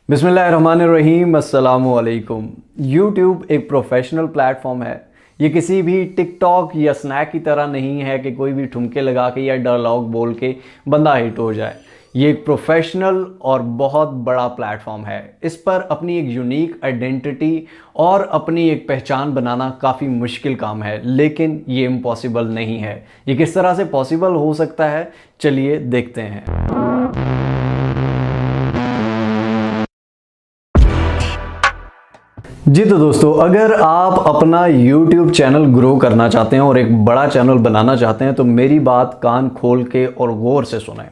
बिस्मिल्लाहिर्रहमानिर्रहीम अस्सलामुअलैकुम। यूट्यूब एक प्रोफेशनल प्लेटफॉर्म है। ये किसी भी टिकटॉक या स्नैक की तरह नहीं है कि कोई भी ठुमके लगा के या डायलॉग बोल के बंदा हिट हो जाए। ये एक प्रोफेशनल और बहुत बड़ा प्लेटफॉर्म है। इस पर अपनी एक यूनिक आइडेंटिटी और अपनी एक पहचान बनाना काफ़ी मुश्किल काम है, लेकिन ये इम्पॉसिबल नहीं है। ये किस तरह से पॉसिबल हो सकता है, चलिए देखते हैं। जी तो दोस्तों, अगर आप अपना YouTube चैनल ग्रो करना चाहते हैं और एक बड़ा चैनल बनाना चाहते हैं तो मेरी बात कान खोल के और गौर से सुनें।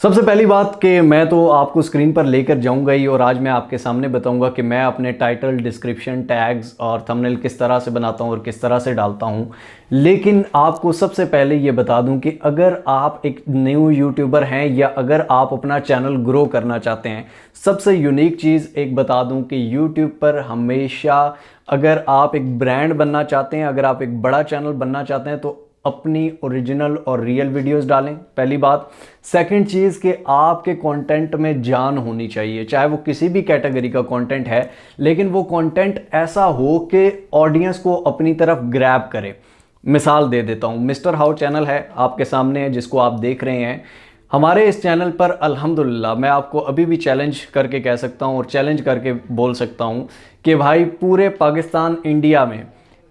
सबसे पहली बात कि मैं तो आपको स्क्रीन पर लेकर जाऊंगा ही, और आज मैं आपके सामने बताऊंगा कि मैं अपने टाइटल, डिस्क्रिप्शन, टैग्स और थंबनेल किस तरह से बनाता हूं और किस तरह से डालता हूं। लेकिन आपको सबसे पहले ये बता दूं कि अगर आप एक न्यू यूट्यूबर हैं या अगर आप अपना चैनल ग्रो करना चाहते हैं, सबसे यूनिक चीज़ एक बता दूं कि यूट्यूब पर हमेशा अगर आप एक ब्रांड बनना चाहते हैं, अगर आप एक बड़ा चैनल बनना चाहते हैं तो अपनी ओरिजिनल और रियल वीडियोस डालें, पहली बात। सेकंड चीज़ कि आपके कंटेंट में जान होनी चाहिए, चाहे वो किसी भी कैटेगरी का कंटेंट है, लेकिन वो कंटेंट ऐसा हो कि ऑडियंस को अपनी तरफ ग्रैब करे। मिसाल दे देता हूँ, मिस्टर हाउ चैनल है आपके सामने है जिसको आप देख रहे हैं। हमारे इस चैनल पर अल्हम्दुलिल्लाह मैं आपको अभी भी चैलेंज करके कह सकता हूँ और चैलेंज करके बोल सकता हूँ कि भाई पूरे पाकिस्तान, इंडिया में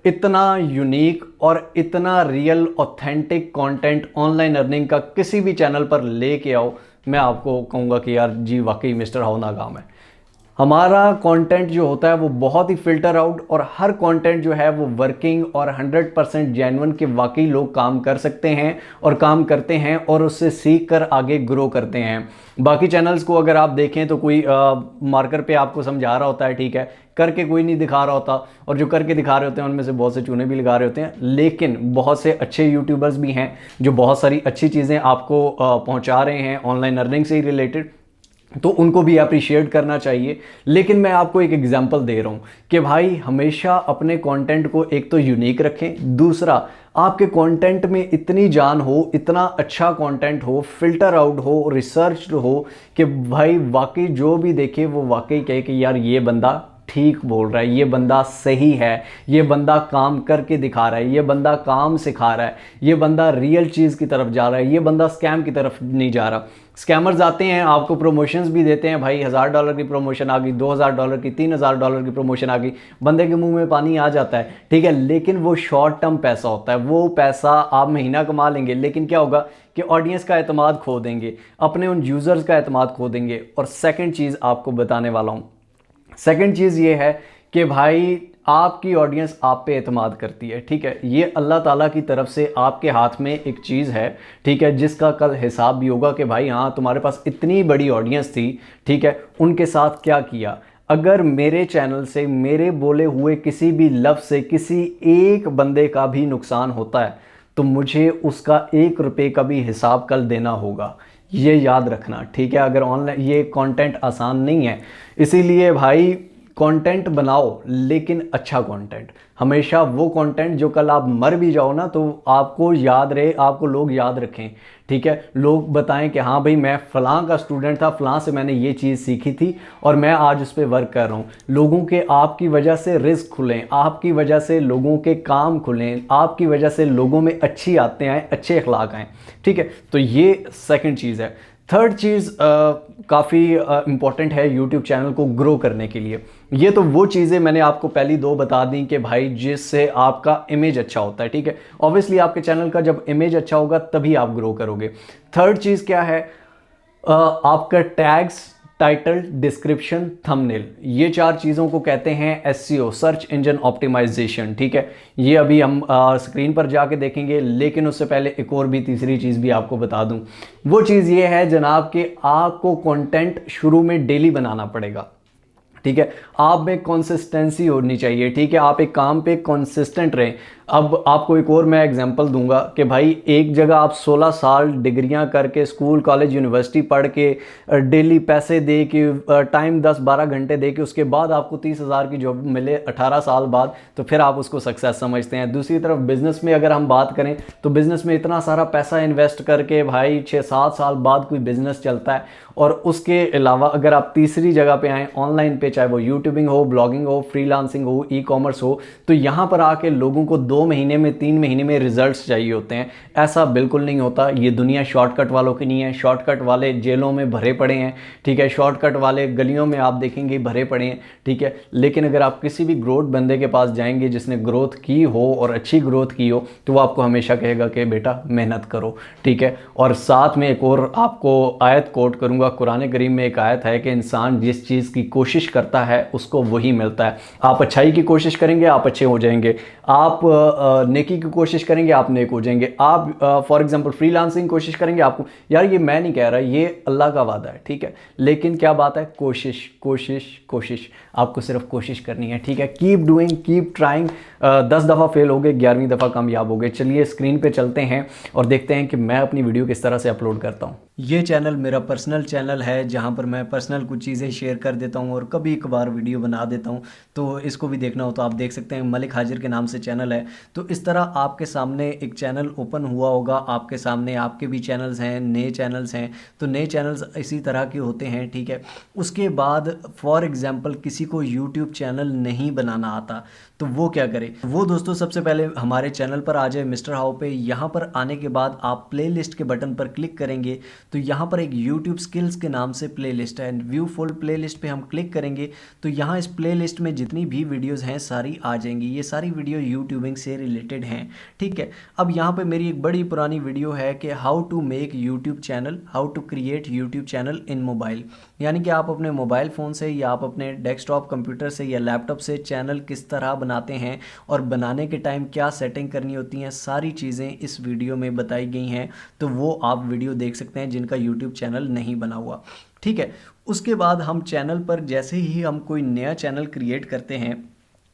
इतना यूनिक और इतना real authentic content online earning का किसी भी चैनल पर लेके आओ, मैं आपको कहूँगा कि यार जी वाकई मिस्टर हाउ नाकाम है। हमारा कंटेंट जो होता है वो बहुत ही फिल्टर आउट, और हर कंटेंट जो है वो वर्किंग और 100% जेन्युइन के वाकई लोग काम कर सकते हैं और काम करते हैं और उससे सीख कर आगे ग्रो करते हैं। बाकी चैनल्स को अगर आप देखें तो कोई मार्कर पे आपको समझा रहा होता है, ठीक है, करके कोई नहीं दिखा रहा होता, और जो करके दिखा रहे होते हैं उनमें से बहुत से चूने भी लगा रहे होते हैं। लेकिन बहुत से अच्छे यूट्यूबर्स भी हैं जो बहुत सारी अच्छी चीज़ें आपको पहुंचा रहे हैं ऑनलाइन अर्निंग से ही रिलेटेड, तो उनको भी अप्रिशिएट करना चाहिए। लेकिन मैं आपको एक एग्जांपल दे रहा हूँ कि भाई हमेशा अपने कंटेंट को एक तो यूनिक रखें, दूसरा आपके कंटेंट में इतनी जान हो, इतना अच्छा कंटेंट हो, फिल्टर आउट हो, रिसर्च्ड हो कि भाई वाकई जो भी देखे वो वाकई कहे कि यार ये बंदा ठीक बोल रहा है, ये बंदा सही है, ये बंदा काम करके दिखा रहा है, ये बंदा काम सिखा रहा है, ये बंदा रियल चीज़ की तरफ जा रहा है, ये बंदा स्कैम की तरफ नहीं जा रहा। स्कैमर्स आते हैं, आपको प्रमोशंस भी देते हैं, भाई $1000 की प्रमोशन आ गई, $2000 की, $3000 की प्रमोशन आ गई, बंदे के मुंह में पानी आ जाता है, ठीक है। लेकिन वो शॉर्ट टर्म पैसा होता है, वो पैसा आप महीना कमा लेंगे, लेकिन क्या होगा कि ऑडियंस का एतमाद खो देंगे, अपने उन यूज़र्स का एतमाद खो देंगे। और सेकेंड चीज़ आपको बताने वाला हूँ, सेकंड चीज़ ये है कि भाई आपकी ऑडियंस आप पे एतमाद करती है, ठीक है। ये अल्लाह ताला की तरफ से आपके हाथ में एक चीज़ है, ठीक है, जिसका कल हिसाब भी होगा कि भाई हाँ तुम्हारे पास इतनी बड़ी ऑडियंस थी, ठीक है, उनके साथ क्या किया। अगर मेरे चैनल से, मेरे बोले हुए किसी भी लफ्ज़ से किसी एक बंदे का भी नुकसान होता है तो मुझे उसका ₹1 का भी हिसाब कल देना होगा, ये याद रखना, ठीक है। अगर ऑनलाइन ये कंटेंट आसान नहीं है, इसीलिए भाई कंटेंट बनाओ, लेकिन अच्छा कंटेंट, हमेशा वो कंटेंट जो कल आप मर भी जाओ ना तो आपको याद रहे, आपको लोग याद रखें, ठीक है। लोग बताएं कि हाँ भाई मैं फ़लाँ का स्टूडेंट था, फ़लाँ से मैंने ये चीज़ सीखी थी और मैं आज उस पर वर्क कर रहा हूँ। लोगों के आपकी वजह से रिस्क खुलें, आपकी वजह से लोगों के काम खुलें, आपकी वजह से लोगों में अच्छी आते आएँ, अच्छे अखलाक आएँ, ठीक है। तो ये सेकंड चीज़ है। थर्ड चीज़ काफ़ी इम्पॉर्टेंट है यूट्यूब चैनल को ग्रो करने के लिए। ये तो वो चीज़ें मैंने आपको पहली दो बता दी कि भाई जिससे आपका इमेज अच्छा होता है, ठीक है। ऑब्वियसली आपके चैनल का जब इमेज अच्छा होगा तभी आप ग्रो करोगे। थर्ड चीज़ क्या है, आपका टैग्स, टाइटल, डिस्क्रिप्शन, थंबनेल, ये चार चीज़ों को कहते हैं एसईओ, सर्च इंजन ऑप्टिमाइजेशन, ठीक है। ये अभी हम स्क्रीन पर जाके देखेंगे, लेकिन उससे पहले एक और भी तीसरी चीज़ भी आपको बता दूं। वो चीज़ ये है जनाब कि आपको कंटेंट शुरू में डेली बनाना पड़ेगा, ठीक है। आप में कंसिस्टेंसी होनी चाहिए, ठीक है। आप एक काम पे कंसिस्टेंट रहें। अब आपको एक और मैं एग्जांपल दूंगा कि भाई एक जगह आप 16 साल डिग्रियां करके स्कूल कॉलेज यूनिवर्सिटी पढ़ के डेली पैसे दे के टाइम 10-12 घंटे दे के उसके बाद आपको 30,000 की जॉब मिले 18 साल बाद, तो फिर आप उसको सक्सेस समझते हैं। दूसरी तरफ बिजनेस में अगर हम बात करें तो बिजनेस में इतना सारा पैसा इन्वेस्ट करके भाई 6-7 साल बाद कोई बिजनेस चलता है। और उसके अलावा अगर आप तीसरी जगह पे आएँ ऑनलाइन पे, चाहे वो यूट्यूबिंग हो, ब्लॉगिंग हो, फ्रीलांसिंग हो, ई कॉमर्स हो, तो यहाँ पर आके लोगों को 2 महीने में 3 महीने में रिजल्ट्स चाहिए होते हैं। ऐसा बिल्कुल नहीं होता। ये दुनिया शॉर्टकट वालों की नहीं है। शॉर्टकट वाले जेलों में भरे पड़े हैं, ठीक है। शॉर्टकट वाले गलियों में आप देखेंगे भरे पड़े हैं, ठीक है। लेकिन अगर आप किसी भी ग्रोथ बंदे के पास जाएंगे जिसने ग्रोथ की हो और अच्छी ग्रोथ की हो, तो वो आपको हमेशा कहेगा कि बेटा मेहनत करो, ठीक है। और साथ में एक और आपको आयत कोट करूँगा। कुरान करीम में एक आयत है कि इंसान जिस चीज़ की कोशिश करता है उसको वही मिलता है। आप अच्छाई की कोशिश करेंगे आप अच्छे हो जाएंगे, आप नेकी की कोशिश करेंगे आप नेक हो जाएंगे। आप फॉर एग्जांपल फ्रीलांसिंग कोशिश करेंगे आपको, यार ये मैं नहीं कह रहा, ये अल्लाह का वादा है, ठीक है। लेकिन क्या बात है, कोशिश कोशिश कोशिश, आपको सिर्फ कोशिश करनी है, ठीक है। Keep doing, keep trying. 10 दफ़ा फेल हो गए, 11वीं दफ़ा कामयाब हो गए। चलिए स्क्रीन पे चलते हैं और देखते हैं कि मैं अपनी वीडियो किस तरह से अपलोड करता हूँ। ये चैनल मेरा पर्सनल चैनल है जहाँ पर मैं पर्सनल कुछ चीज़ें शेयर कर देता हूँ और कभी कभार वीडियो बना देता हूँ, तो इसको भी देखना हो तो आप देख सकते हैं। मलिक हाजिर के नाम से चैनल है। तो इस तरह आपके सामने एक चैनल ओपन हुआ होगा, आपके सामने आपके भी चैनल्स हैं, नए चैनल्स हैं, तो नए चैनल्स इसी तरह के होते हैं, ठीक है। उसके बाद फॉर एग्ज़ाम्पल किसी को यूट्यूब चैनल नहीं बनाना आता, तो वो क्या करे? वो दोस्तों सबसे पहले हमारे चैनल पर आ जाए मिस्टर हाउ पे। यहाँ पर आने के बाद आप प्लेलिस्ट के बटन पर क्लिक करेंगे तो यहाँ पर एक यूट्यूब स्किल्स के नाम से प्लेलिस्ट है। व्यू फुल प्लेलिस्ट पे हम क्लिक करेंगे तो यहाँ इस प्लेलिस्ट में जितनी भी वीडियोस हैं सारी आ जाएंगी। ये सारी वीडियो यूट्यूबिंग से रिलेटेड हैं, ठीक है। अब यहाँ पे मेरी एक बड़ी पुरानी वीडियो है कि how to make YouTube channel, how to create YouTube channel in mobile, यानी कि आप अपने मोबाइल फ़ोन से या आप अपने डेस्कटॉप कंप्यूटर से या लैपटॉप से चैनल किस तरह बनाते हैं और बनाने के टाइम क्या सेटिंग करनी होती हैं, सारी चीज़ें इस वीडियो में बताई गई हैं। तो वो आप वीडियो देख सकते हैं जिनका यूट्यूब चैनल नहीं बना हुआ, ठीक है। उसके बाद हम चैनल पर जैसे ही हम कोई नया चैनल क्रिएट करते हैं,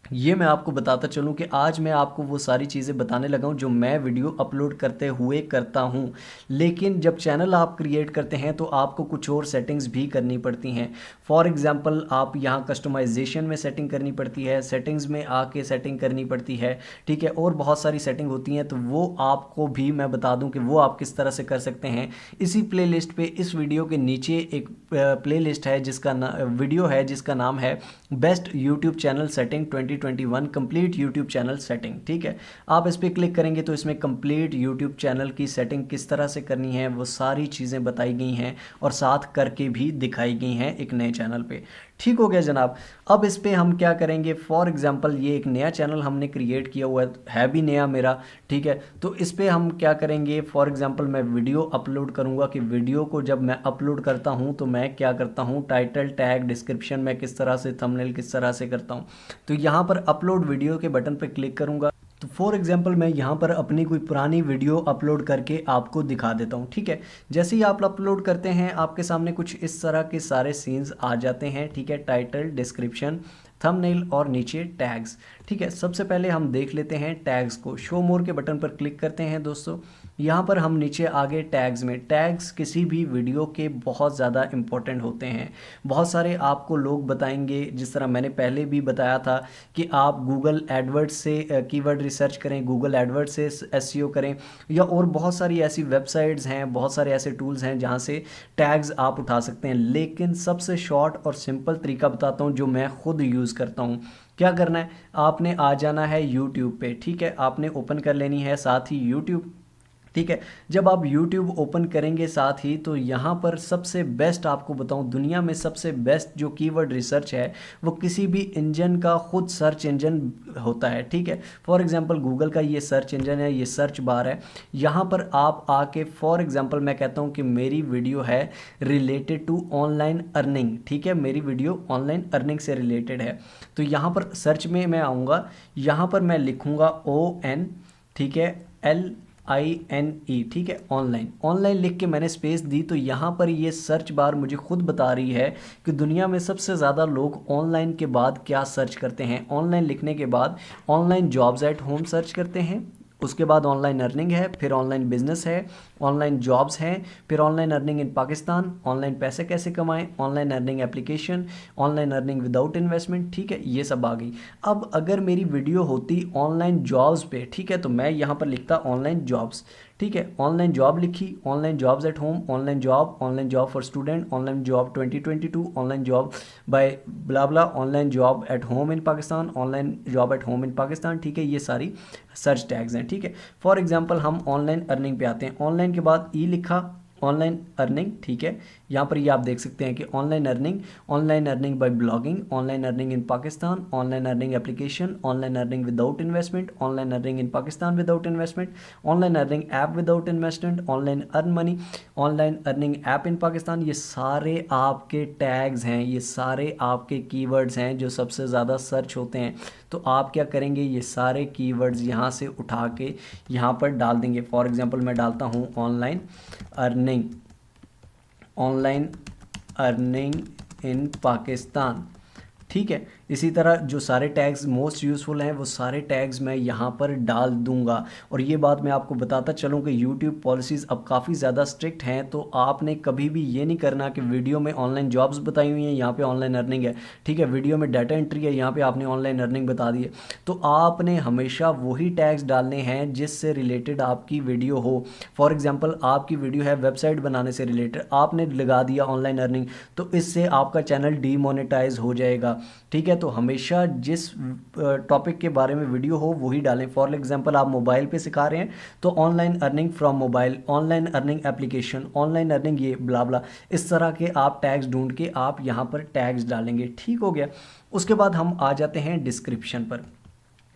ये मैं आपको बताता चलूँ कि आज मैं आपको वो सारी चीज़ें बताने लगा हूँ जो मैं वीडियो अपलोड करते हुए करता हूँ। लेकिन जब चैनल आप क्रिएट करते हैं तो आपको कुछ और सेटिंग्स भी करनी पड़ती हैं। फॉर एग्जांपल आप यहाँ कस्टमाइजेशन में सेटिंग करनी पड़ती है, सेटिंग्स में आके सेटिंग करनी पड़ती है, ठीक है। और बहुत सारी सेटिंग होती हैं, तो वो आपको भी मैं बता दूँ कि वो आप किस तरह से कर सकते हैं। इसी प्लेलिस्ट पे इस वीडियो के नीचे एक प्लेलिस्ट है जिसका वीडियो है जिसका नाम है best YouTube channel setting 2021 complete YouTube channel setting, ठीक है। आप इस पर क्लिक करेंगे तो इसमें कंप्लीट यूट्यूब चैनल की सेटिंग किस तरह से करनी है वो सारी चीज़ें बताई गई हैं और साथ करके भी दिखाई गई हैं एक नए चैनल पे। ठीक हो गया जनाब। अब इस पे हम क्या करेंगे, फॉर एग्जांपल ये एक नया चैनल हमने क्रिएट किया हुआ है भी नया मेरा, ठीक है। तो इस पे हम क्या करेंगे, फॉर एग्जांपल मैं वीडियो अपलोड करूँगा कि वीडियो को जब मैं अपलोड करता हूँ तो मैं क्या करता हूँ, टाइटल टैग डिस्क्रिप्शन में किस तरह से, थंबनेल किस तरह से करता हूँ। तो यहाँ पर अपलोड वीडियो के बटन पर क्लिक करूँगा तो फॉर एग्जांपल मैं यहाँ पर अपनी कोई पुरानी वीडियो अपलोड करके आपको दिखा देता हूँ, ठीक है। जैसे ही आप अपलोड करते हैं आपके सामने कुछ इस तरह के सारे सीन्स आ जाते हैं, ठीक है। टाइटल, डिस्क्रिप्शन, थंबनेल और नीचे टैग्स, ठीक है। सबसे पहले हम देख लेते हैं टैग्स को। शो मोर के बटन पर क्लिक करते हैं दोस्तों। यहाँ पर हम नीचे आगे टैग्स में, टैग्स किसी भी वीडियो के बहुत ज़्यादा इंपॉर्टेंट होते हैं। बहुत सारे आपको लोग बताएंगे, जिस तरह मैंने पहले भी बताया था कि आप गूगल एडवर्ड्स से कीवर्ड रिसर्च करें, गूगल एडवर्ड्स से एसईओ करें, या और बहुत सारी ऐसी वेबसाइट्स हैं, बहुत सारे ऐसे टूल्स हैं जहाँ से टैग्स आप उठा सकते हैं। लेकिन सबसे शॉर्ट और सिंपल तरीका बताता हूँ जो मैं खुद यूज़ करता हूँ। क्या करना है, आपने आ जाना है यूट्यूब पे, ठीक है। आपने ओपन कर लेनी है साथ ही यूट्यूब, ठीक है। जब आप YouTube ओपन करेंगे साथ ही, तो यहाँ पर सबसे बेस्ट आपको बताऊँ, दुनिया में सबसे बेस्ट जो कीवर्ड रिसर्च है वो किसी भी इंजन का खुद सर्च इंजन होता है, ठीक है। फॉर एग्जांपल गूगल का ये सर्च इंजन है, ये सर्च बार है। यहाँ पर आप आके फॉर एग्जांपल मैं कहता हूँ कि मेरी वीडियो है रिलेटेड टू ऑनलाइन अर्निंग, ठीक है। मेरी वीडियो ऑनलाइन अर्निंग से रिलेटेड है। तो यहाँ पर सर्च में मैं आऊँगा, यहाँ पर मैं लिखूँगा ON, ठीक है, INE, ठीक है, ऑनलाइन। ऑनलाइन लिख के मैंने स्पेस दी तो यहाँ पर ये सर्च बार मुझे खुद बता रही है कि दुनिया में सबसे ज़्यादा लोग ऑनलाइन के बाद क्या सर्च करते हैं। ऑनलाइन लिखने के बाद online jobs at home search करते हैं, उसके बाद ऑनलाइन अर्निंग है, फिर ऑनलाइन बिजनेस है, ऑनलाइन जॉब्स हैं, फिर online earning in Pakistan, online पैसे कैसे कमाएं, online earning application, online earning without investment, ठीक है, ये सब आ गई। अब अगर मेरी वीडियो होती ऑनलाइन जॉब्स पे, ठीक है, तो मैं यहाँ पर लिखता ऑनलाइन जॉब्स, ठीक है, ऑनलाइन जॉब लिखी, online jobs at home, online job for student, online job 2022, online job by blah blah, online job at home in Pakistan, online job at home in Pakistan, ठीक है, ये सारी सर्च टैग्स हैं, ठीक है। फॉर एग्जांपल हम online earning पे आते हैं, ऑनलाइन के बाद ई लिखा, ऑनलाइन अर्निंग, ठीक है, यहाँ पर ये आप देख सकते हैं कि online earning bye blogging, online earning in Pakistan, online earning application, online earning without investment, online earning in Pakistan without investment, online earning app without investment, online earn money, online earning app इन पाकिस्तान। ये सारे आपके टैग्स हैं, ये सारे आपके keywords हैं जो सबसे ज़्यादा सर्च होते हैं। तो आप क्या करेंगे, ये सारे कीवर्ड्स यहाँ से उठा के यहाँ पर डाल देंगे। फॉर एग्जांपल मैं डालता हूँ ऑनलाइन अर्निंग इन पाकिस्तान, ठीक है। इसी तरह जो सारे टैग्स मोस्ट यूज़फुल हैं वो सारे टैग्स मैं यहाँ पर डाल दूंगा। और ये बात मैं आपको बताता चलूँ कि यूट्यूब पॉलिसीज़ अब काफ़ी ज़्यादा स्ट्रिक्ट हैं, तो आपने कभी भी ये नहीं करना कि वीडियो में ऑनलाइन जॉब्स बताई हुई हैं, यहाँ पे ऑनलाइन अर्निंग है, ठीक है, वीडियो में डाटा एंट्री है, यहाँ पे आपने ऑनलाइन अर्निंग बता दी है। तो आपने हमेशा वही टैग्स डालने हैं जिससे रिलेटेड आपकी वीडियो हो। फॉर एग्जाम्पल आपकी वीडियो है वेबसाइट बनाने से रिलेटेड, आपने लगा दिया ऑनलाइन अर्निंग, तो इससे आपका चैनल डीमोनेटाइज हो जाएगा, ठीक है। तो हमेशा जिस टॉपिक के बारे में वीडियो हो वही डालें। फॉर एग्जांपल आप मोबाइल पे सिखा रहे हैं तो online earning from mobile, online earning application, online earning ये ब्ला ब्ला, इस तरह के आप टैग्स ढूंढ के आप यहाँ पर टैग्स डालेंगे, ठीक हो गया। उसके बाद हम आ जाते हैं डिस्क्रिप्शन पर।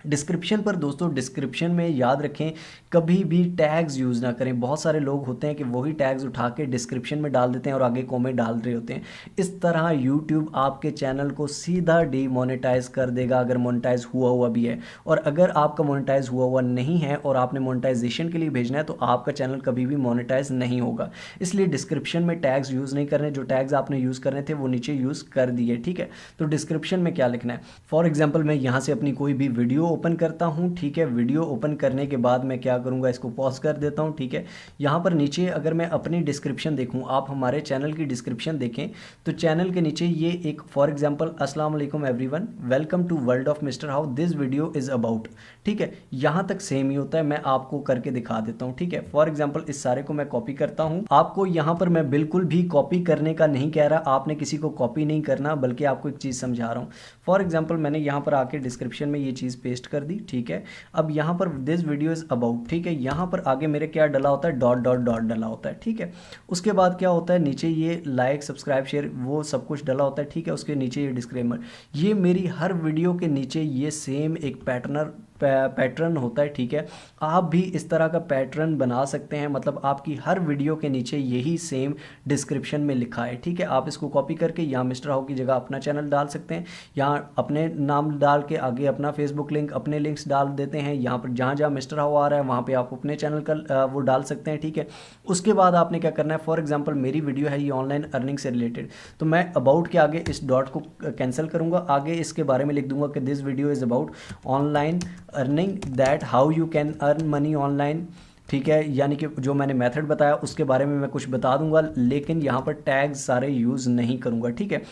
डिस्क्रिप्शन पर दोस्तों, डिस्क्रिप्शन में याद रखें कभी भी टैग्स यूज़ ना करें। बहुत सारे लोग होते हैं कि वही टैग्स उठा के डिस्क्रिप्शन में डाल देते हैं और आगे कमेंट डाल रहे होते हैं। इस तरह यूट्यूब आपके चैनल को सीधा डीमोनेटाइज कर देगा अगर मोनेटाइज हुआ भी है। और अगर आपका मोनेटाइज हुआ नहीं है और आपने मोनेटाइजेशन के लिए भेजना है तो आपका चैनल कभी भी मोनेटाइज नहीं होगा। इसलिए डिस्क्रिप्शन में टैग्स यूज़ नहीं करने, जो टैग्स आपने यूज़ करने थे वो नीचे यूज़ कर दिए, ठीक है। तो डिस्क्रिप्शन में क्या लिखना है, फॉर एग्जाम्पल मैं यहाँ से अपनी कोई भी वीडियो ओपन करता हूँ, ठीक है। वीडियो ओपन करने के बाद मैं क्या करूँगा, इसको पॉज कर देता हूँ, ठीक है। यहाँ पर नीचे अगर मैं अपनी डिस्क्रिप्शन देखूँ, आप हमारे चैनल की डिस्क्रिप्शन देखें तो चैनल के नीचे ये एक फॉर एग्जांपल अस्सलाम वालेकुम everyone, welcome to world of mister how this video is about, ठीक है। यहाँ तक सेम ही होता है, मैं आपको करके दिखा देता हूँ, ठीक है। फॉर एग्जाम्पल इस सारे को मैं कॉपी करता हूँ। आपको यहाँ पर मैं बिल्कुल भी कॉपी करने का नहीं कह रहा, आपने किसी को कॉपी नहीं करना, बल्कि आपको एक चीज़ समझा रहा हूँ। फॉर एग्जाम्पल मैंने यहाँ पर आके डिस्क्रिप्शन में ये चीज़ पेस्ट कर दी, ठीक है। अब यहाँ पर दिस वीडियो इज़ अबाउट, ठीक है। यहाँ पर आगे मेरे क्या डला होता है, डॉट डॉट डॉट डला होता है, ठीक है। उसके बाद क्या होता है, नीचे ये लाइक सब्सक्राइब शेयर वो सब कुछ डला होता है, ठीक है। उसके नीचे ये डिस्क्लेमर, ये मेरी हर वीडियो के नीचे ये सेम एक पैटर्न होता है, ठीक है। आप भी इस तरह का पैटर्न बना सकते हैं, मतलब आपकी हर वीडियो के नीचे यही सेम डिस्क्रिप्शन में लिखा है, ठीक है। आप इसको कॉपी करके यहाँ मिस्टर हाउ की जगह अपना चैनल डाल सकते हैं, यहाँ अपने नाम डाल के आगे अपना फेसबुक लिंक, अपने लिंक्स डाल देते हैं। यहाँ पर जहाँ जहाँ मिस्टर हाउ आ रहा है वहाँ पे आप अपने चैनल का वो डाल सकते हैं, ठीक है। उसके बाद आपने क्या करना है, फॉर एग्जाम्पल मेरी वीडियो है ये ऑनलाइन अर्निंग से रिलेटेड, तो मैं अबाउट के आगे इस डॉट को कैंसिल करूँगा, आगे इसके बारे में लिख दूंगा कि this video is about online earning that how you can earn money online, ठीक है। यानी कि जो मैंने मेथड बताया उसके बारे में मैं कुछ बता दूंगा, लेकिन यहाँ पर टैग्स सारे यूज़ नहीं करूँगा, ठीक है।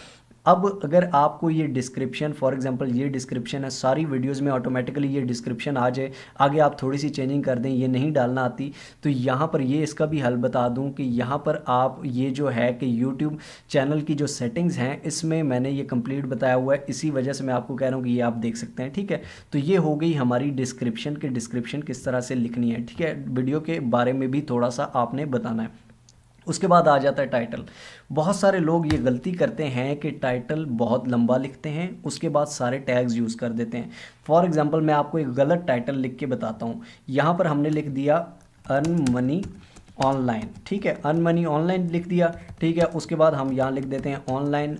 अब अगर आपको ये डिस्क्रिप्शन, फॉर एग्जांपल ये डिस्क्रिप्शन है, सारी वीडियोस में ऑटोमेटिकली ये डिस्क्रिप्शन आ जाए, आगे आप थोड़ी सी चेंजिंग कर दें, ये नहीं डालना आती, तो यहाँ पर ये इसका भी हल बता दूँ कि यहाँ पर आप ये जो है कि यूट्यूब चैनल की जो सेटिंग्स हैं इसमें मैंने ये कंप्लीट बताया हुआ है, इसी वजह से मैं आपको कह रहा हूँ कि ये आप देख सकते हैं, ठीक है। तो ये हो गई हमारी डिस्क्रिप्शन की डिस्क्रिप्शन किस तरह से लिखनी है, ठीक है। वीडियो के बारे में भी थोड़ा सा आपने बताना है। उसके बाद आ जाता है टाइटल। बहुत सारे लोग ये गलती करते हैं कि टाइटल बहुत लंबा लिखते हैं, उसके बाद सारे टैग्स यूज़ कर देते हैं। फॉर एग्जांपल मैं आपको एक गलत टाइटल लिख के बताता हूँ। यहाँ पर हमने लिख दिया अर्न मनी ऑनलाइन, ठीक है, अर्न मनी ऑनलाइन लिख दिया, ठीक है। उसके बाद हम यहाँ लिख देते हैं ऑनलाइन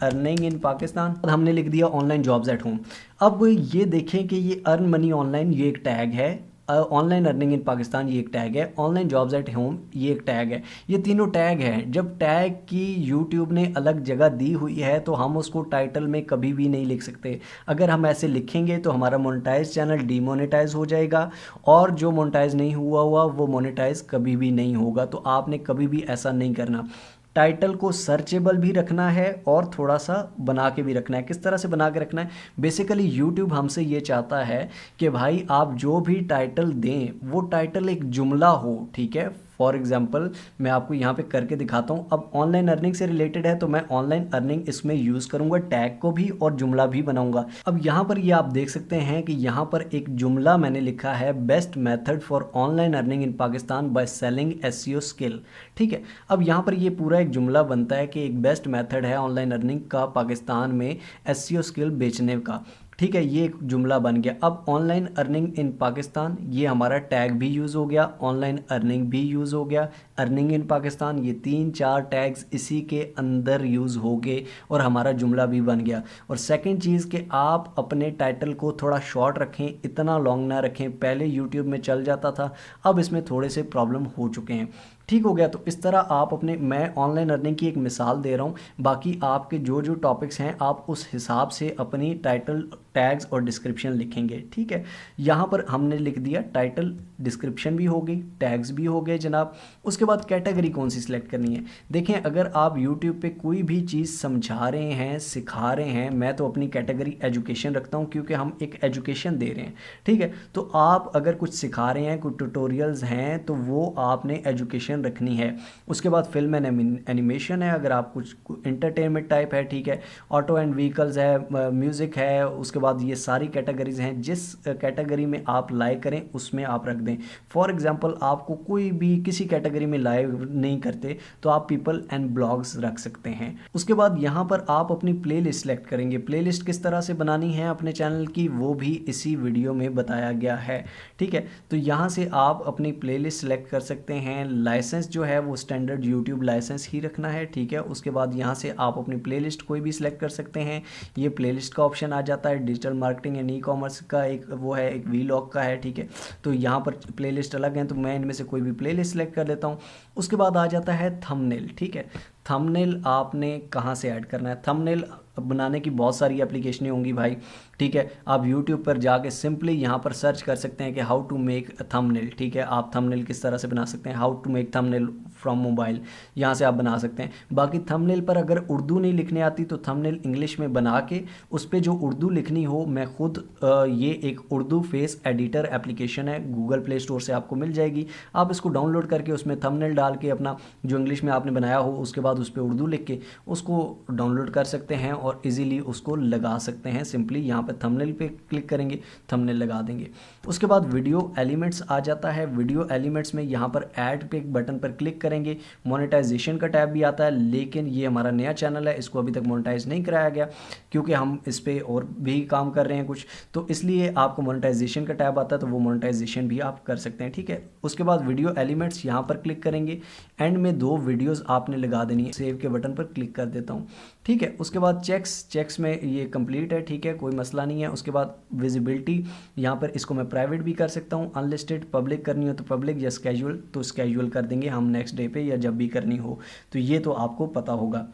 अर्निंग इन पाकिस्तान, हमने लिख दिया ऑनलाइन जॉब्स एट होम। अब ये देखें कि ये अर्न मनी ऑनलाइन ये एक टैग है, ऑनलाइन अर्निंग इन पाकिस्तान ये एक टैग है, ऑनलाइन जॉब्स एट होम ये एक टैग है। ये तीनों टैग हैं। जब टैग की यूट्यूब ने अलग जगह दी हुई है तो हम उसको टाइटल में कभी भी नहीं लिख सकते। अगर हम ऐसे लिखेंगे तो हमारा मोनेटाइज चैनल डीमोनेटाइज हो जाएगा, और जो मोनेटाइज नहीं हुआ वो मोनेटाइज कभी भी नहीं होगा। तो आपने कभी भी ऐसा नहीं करना। टाइटल को सर्चेबल भी रखना है और थोड़ा सा बना के भी रखना है। किस तरह से बना के रखना है? बेसिकली यूट्यूब हमसे ये चाहता है कि भाई आप जो भी टाइटल दें वो टाइटल एक जुमला हो, ठीक है। फॉर एग्जाम्पल मैं आपको यहाँ पे करके दिखाता हूँ। अब ऑनलाइन अर्निंग से रिलेटेड है तो मैं ऑनलाइन अर्निंग इसमें यूज़ करूँगा, टैग को भी और जुमला भी बनाऊँगा। अब यहाँ पर ये आप देख सकते हैं कि यहाँ पर एक जुमला मैंने लिखा है, best method for online earning in Pakistan by selling SEO skill, ठीक है। अब यहाँ पर ये पूरा एक जुमला बनता है कि एक बेस्ट मेथड है ऑनलाइन अर्निंग का पाकिस्तान में एसईओ स्किल बेचने का, ठीक है। ये एक जुमला बन गया। अब ऑनलाइन अर्निंग इन पाकिस्तान ये हमारा टैग भी यूज़ हो गया, ऑनलाइन अर्निंग भी यूज़ हो गया, अर्निंग इन पाकिस्तान, ये 3-4 टैग्स इसी के अंदर यूज़ हो गए और हमारा जुमला भी बन गया। और सेकंड चीज़ कि आप अपने टाइटल को थोड़ा शॉर्ट रखें, इतना लॉन्ग ना रखें। पहले यूट्यूब में चल जाता था, अब इसमें थोड़े से प्रॉब्लम हो चुके हैं, ठीक हो गया। तो इस तरह आप अपने, मैं ऑनलाइन अर्निंग की एक मिसाल दे रहा हूँ, बाकी आपके जो जो टॉपिक्स हैं आप उस हिसाब से अपनी टाइटल, टैग्स और डिस्क्रिप्शन लिखेंगे, ठीक है। यहाँ पर हमने लिख दिया टाइटल, डिस्क्रिप्शन भी हो गई, टैग्स भी हो गए जनाब। उसके बाद कैटेगरी कौन सी सिलेक्ट करनी है? देखें, अगर आप यूट्यूब पे कोई भी चीज़ समझा रहे हैं, सिखा रहे हैं, मैं तो अपनी कैटेगरी एजुकेशन रखता हूँ क्योंकि हम एक एजुकेशन दे रहे हैं, ठीक है। तो आप अगर कुछ सिखा रहे हैं, कुछ ट्यूटोरियल्स हैं, तो वो आपने एजुकेशन रखनी है। उसके बाद फिल्म एंड एनिमेशन है, अगर आप कुछ एंटरटेनमेंट टाइप है, ठीक है। ऑटो एंड व्हीकल्स है, म्यूज़िक है। उसके बाद ये सारी कैटेगरीज हैं, जिस कैटेगरी में आप लाइक करें उसमें आप रख दें। फॉर एग्जांपल आपको कोई भी किसी कैटेगरी में लाइक नहीं करते तो आप पीपल एंड ब्लॉग्स रख सकते हैं। उसके बाद यहाँ पर आप अपनी प्लेलिस्ट सेलेक्ट करेंगे। प्लेलिस्ट किस तरह से बनानी है अपने चैनल की वो भी इसी वीडियो में बताया गया है, ठीक है। तो यहाँ से आप अपनी प्लेलिस्ट सेलेक्ट कर सकते हैं। लाइसेंस जो है वो स्टैंडर्ड यूट्यूब लाइसेंस ही रखना है, ठीक है। उसके बाद यहाँ से आप अपनी प्लेलिस्ट कोई भी सिलेक्ट कर सकते हैं। ये प्लेलिस्ट का ऑप्शन आ जाता है। Digital marketing and e commerce का एक वो है, एक वीलॉग का है, ठीक है। तो यहाँ पर प्लेलिस्ट अलग हैं, तो मैं इनमें से कोई भी प्लेलिस्ट सेलेक्ट कर लेता हूँ। उसके बाद आ जाता है थंबनेल, ठीक है। थंबनेल आपने कहाँ से ऐड करना है? थंबनेल बनाने की बहुत सारी एप्लीकेशनें होंगी भाई, ठीक है। आप YouTube पर जाके सिंपली यहाँ पर सर्च कर सकते हैं कि हाउ टू मेक थंबनेल, ठीक है। आप थंबनेल किस तरह से बना सकते हैं, how to make thumbnail from mobile, यहाँ से आप बना सकते हैं। बाकी थंबनेल पर अगर उर्दू नहीं लिखने आती तो थंबनेल इंग्लिश में बना के उस पर जो उर्दू लिखनी हो, मैं खुद ये एक उर्दू फेस एडिटर एप्लीकेशन है, गूगल प्ले स्टोर से आपको मिल जाएगी। आप इसको डाउनलोड करके उसमें थंबनेल डाल के अपना जो इंग्लिश में आपने बनाया हो उसके बाद उस पर उर्दू लिख के उसको डाउनलोड कर सकते हैं और इजीली उसको लगा सकते हैं। सिंपली यहाँ पे थंबनेल पे क्लिक करेंगे, थंबनेल लगा देंगे। उसके बाद वीडियो एलिमेंट्स आ जाता है। वीडियो एलिमेंट्स में यहाँ पर ऐड पे एक बटन पर क्लिक करेंगे। मोनेटाइजेशन का टैब भी आता है, लेकिन ये हमारा नया चैनल है, इसको अभी तक मोनेटाइज नहीं कराया गया क्योंकि हम इस पर और भी काम कर रहे हैं कुछ, तो इसलिए आपको मोनेटाइजेशन का टैब आता है, तो वो मोनेटाइजेशन भी आप कर सकते हैं, ठीक है। उसके बाद वीडियो एलिमेंट्स यहाँ पर क्लिक करेंगे। एंड में 2 वीडियोज़ आपने लगा देनी है। सेव के बटन पर क्लिक कर देता हूँ, ठीक है। उसके बाद चेक्स में ये कंप्लीट है, ठीक है, कोई मसला नहीं है। उसके बाद विजिबिलिटी यहाँ पर इसको मैं प्राइवेट भी कर सकता हूँ, अनलिस्टेड पब्लिक करनी हो तो पब्लिक, या स्केजुअल तो स्केजुअल कर देंगे हम नेक्स्ट डे पे या जब भी करनी हो, तो ये तो आपको पता होगा।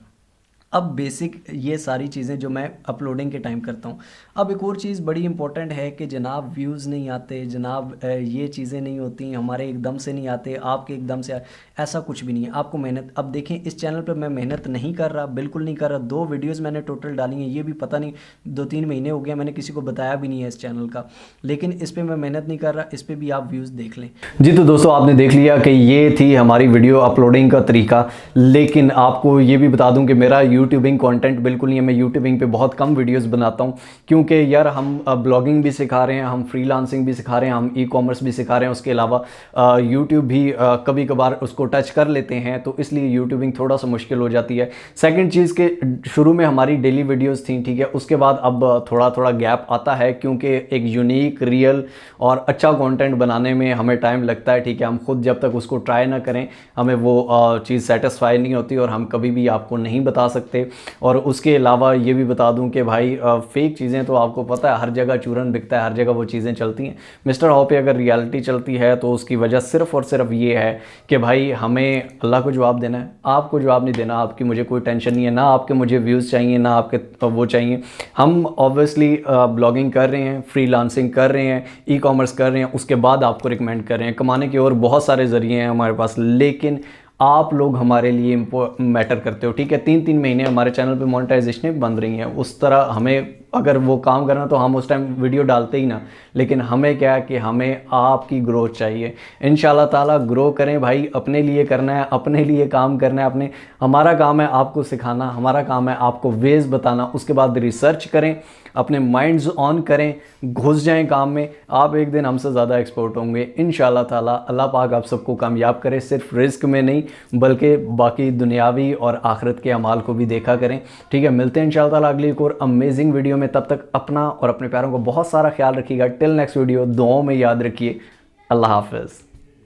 अब बेसिक ये सारी चीज़ें जो मैं अपलोडिंग के टाइम करता हूँ। अब एक और चीज़ बड़ी इंपॉर्टेंट है कि जनाब व्यूज़ नहीं आते, जनाब ये चीज़ें नहीं होती, हमारे एकदम से नहीं आते, आपके एकदम से ऐसा कुछ भी नहीं है। आपको मेहनत, अब देखें इस चैनल पर मैं मेहनत नहीं कर रहा, बिल्कुल नहीं कर रहा। 2 वीडियोज़ मैंने टोटल डाली हैं, ये भी पता नहीं 2-3 महीने हो गया, मैंने किसी को बताया भी नहीं है इस चैनल का, लेकिन इस पर मैं मेहनत नहीं कर रहा। इस पर भी आप व्यूज़ देख लें। जी तो दोस्तों आपने देख लिया कि ये थी हमारी वीडियो अपलोडिंग का तरीका, लेकिन आपको ये भी बता दूं कि मेरा यूट्यूबिंग कंटेंट बिल्कुल नहीं है। मैं यूट्यूबिंग पे बहुत कम वीडियोस बनाता हूं क्योंकि यार हम ब्लॉगिंग भी सिखा रहे हैं, हम फ्रीलांसिंग भी सिखा रहे हैं, हम ई कॉमर्स भी सिखा रहे हैं, उसके अलावा यूट्यूब भी कभी कभार उसको टच कर लेते हैं, तो इसलिए यूट्यूबिंग थोड़ा सा मुश्किल हो जाती है। सेकेंड चीज़ के शुरू में हमारी डेली वीडियोज़ थी, ठीक है, उसके बाद अब थोड़ा थोड़ा गैप आता है क्योंकि एक यूनिक, रियल और अच्छा कॉन्टेंट बनाने में हमें टाइम लगता है, ठीक है। हम खुद जब तक उसको ट्राई ना करें हमें वो चीज़ सेटिस्फाई नहीं होती और हम कभी भी आपको नहीं बता सकते सकते। और उसके अलावा ये भी बता दूं कि भाई फेक चीज़ें तो आपको पता है हर जगह चूरन बिकता है, हर जगह वो चीज़ें चलती हैं। मिस्टर हॉ पे अगर रियलिटी चलती है तो उसकी वजह सिर्फ़ और सिर्फ ये है कि भाई हमें अल्लाह को जवाब देना है, आपको जवाब नहीं देना। आपकी मुझे कोई टेंशन नहीं है, ना आपके मुझे व्यूज़ चाहिए, ना आपके वो चाहिए। हम ऑब्वियसली ब्लॉगिंग कर रहे हैं, फ्रीलांसिंग कर रहे हैं, ई कॉमर्स कर रहे हैं, उसके बाद आपको रिकमेंड कर रहे हैं। कमाने के और बहुत सारे ज़रिए हैं हमारे पास, लेकिन आप लोग हमारे लिए मैटर करते हो, ठीक है। 3-3 महीने हमारे चैनल पे मोनेटाइजेशन बंद रही हैं, उस तरह हमें अगर वो काम करना तो हम उस टाइम वीडियो डालते ही ना। लेकिन हमें क्या है कि हमें आपकी ग्रोथ चाहिए। इंशाल्लाह ताला ग्रो करें भाई, अपने लिए करना है, अपने लिए काम करना है अपने। हमारा काम है आपको सिखाना, हमारा काम है आपको वेज बताना, उसके बाद रिसर्च करें, अपने माइंड्स ऑन करें, घुस जाएं काम में। आप एक दिन हमसे ज़्यादा एक्सपर्ट होंगे इंशाल्लाह ताला। अल्लाह पाक आप सबको कामयाब करे, सिर्फ रिस्क में नहीं बल्कि बाकी दुनियावी और आखिरत के अमाल को भी देखा करें, ठीक है। मिलते हैं इंशाल्लाह ताला अगली एक और अमेजिंग वीडियो में। तब तक अपना और अपने प्यारों को बहुत सारा ख्याल रखिएगा। टिल नेक्स्ट वीडियो, दुआओं में याद रखिए। अल्लाह हाफिज़।